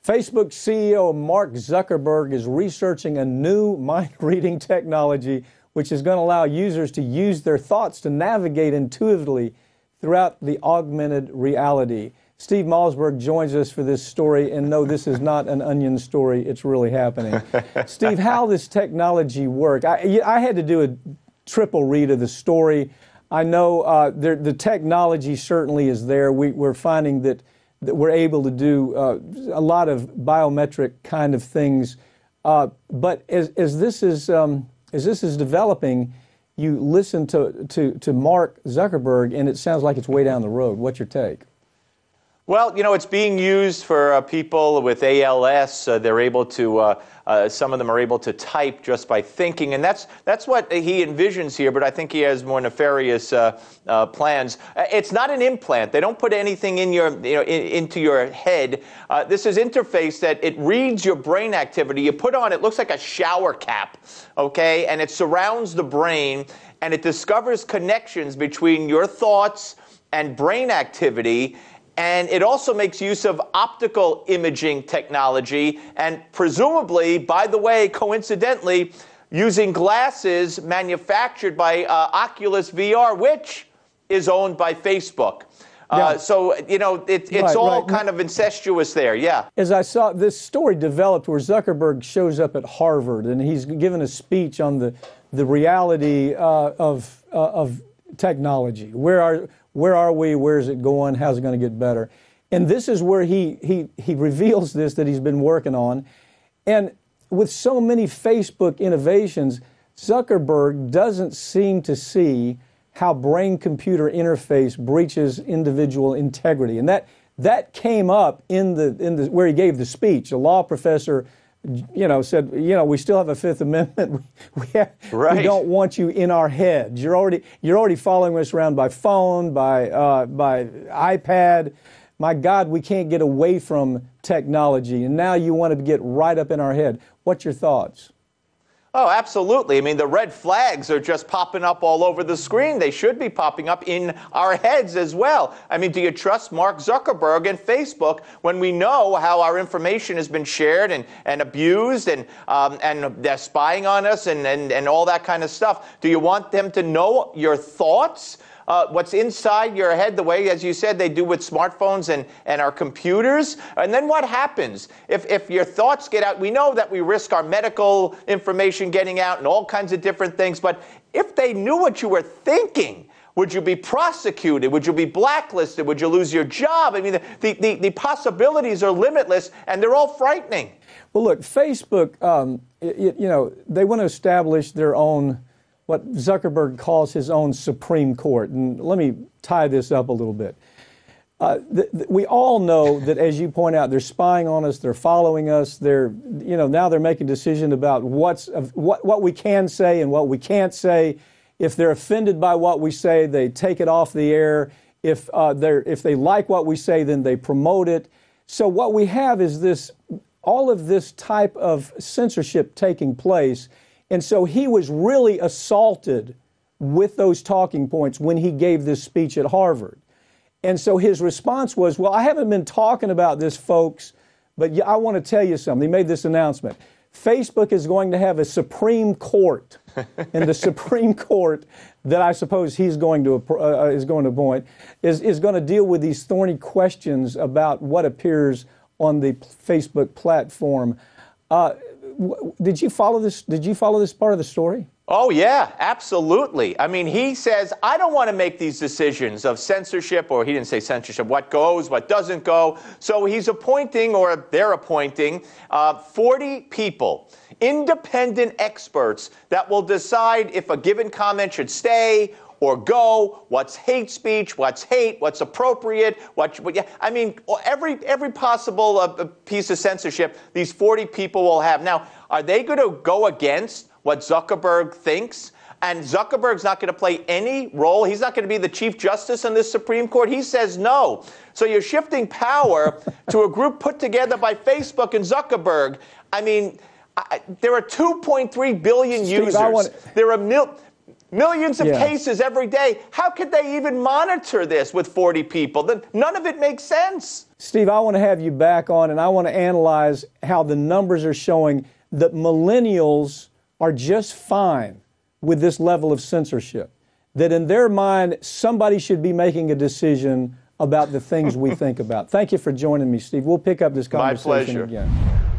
Facebook CEO Mark Zuckerberg is researching a new mind-reading technology which is going to allow users to use their thoughts to navigate intuitively throughout the augmented reality. Steve Malzberg joins us for this story, and no, this is not an Onion story. It's really happening. Steve, how this technology work? I had to do a triple read of the story. I know the technology certainly is there. We're finding that we're able to do a lot of biometric kind of things. But as this is developing, you listen to Mark Zuckerberg, and it sounds like it's way down the road. What's your take? Well, you know, it's being used for people with ALS. They're able to, some of them are able to type just by thinking, and that's what he envisions here. But I think he has more nefarious plans. It's not an implant. They don't put anything in your, into your head. This is interface that it reads your brain activity. You put on, it looks like a shower cap, okay, and it surrounds the brain, and it discovers connections between your thoughts and brain activity. And it also makes use of optical imaging technology and presumably, by the way, coincidentally, using glasses manufactured by Oculus VR, which is owned by Facebook. Yeah. So, you know, it's all kind of incestuous there, yeah. As I saw, this story developed where Zuckerberg shows up at Harvard, and he's given a speech on the reality of technology. Where are we? Where is it going? How's it going to get better? And this is where he reveals this that he's been working on. And with so many Facebook innovations, Zuckerberg doesn't seem to see how brain-computer interface breaches individual integrity. And that came up in the where he gave the speech. A law professor, said, we still have a Fifth Amendment. We don't want you in our heads. You're already following us around by phone, by iPad. My God, we can't get away from technology. And now you want to get right up in our head. What's your thoughts? Oh, absolutely. I mean, the red flags are just popping up all over the screen. They should be popping up in our heads as well. I mean, do you trust Mark Zuckerberg and Facebook when we know how our information has been shared and abused and they're spying on us and all that kind of stuff? Do you want them to know your thoughts? What's inside your head, the way, as you said, they do with smartphones and our computers. And then what happens? If your thoughts get out, we know that we risk our medical information getting out and all kinds of different things. But if they knew what you were thinking, would you be prosecuted? Would you be blacklisted? Would you lose your job? I mean, the possibilities are limitless, and they're all frightening. Well, look, Facebook, they want to establish their own, what Zuckerberg calls his own Supreme Court. And let me tie this up a little bit. We all know that, as you point out, they're spying on us, they're following us, now they're making decisions about what we can say and what we can't say. If they're offended by what we say, they take it off the air. If they like what we say, then they promote it. So what we have is all of this type of censorship taking place. And so he was really assaulted with those talking points when he gave this speech at Harvard. And so his response was, well, I haven't been talking about this, folks, but I want to tell you something. He made this announcement. Facebook is going to have a Supreme Court, and the Supreme Court that I suppose he's going to appoint is going to deal with these thorny questions about what appears on the Facebook platform. Did you follow this? Did you follow this part of the story? Oh, yeah, absolutely. I mean, he says, I don't want to make these decisions of censorship, or he didn't say censorship, what goes, what doesn't go. So he's appointing, or they're appointing, 40 people, independent experts that will decide if a given comment should stay or go, what's hate speech, what's hate, what's appropriate, I mean, every possible piece of censorship these 40 people will have. Now, are they going to go against what Zuckerberg thinks? And Zuckerberg's not going to play any role. He's not going to be the Chief Justice on this Supreme Court. He says no. So you're shifting power to a group put together by Facebook and Zuckerberg. I mean, there are 2.3 billion users. There are millions of cases every day. How could they even monitor this with 40 people? None of it makes sense. Steve, I want to have you back on, and I want to analyze how the numbers are showing that millennials are just fine with this level of censorship. That in their mind, somebody should be making a decision about the things we think about. Thank you for joining me, Steve. We'll pick up this conversation again.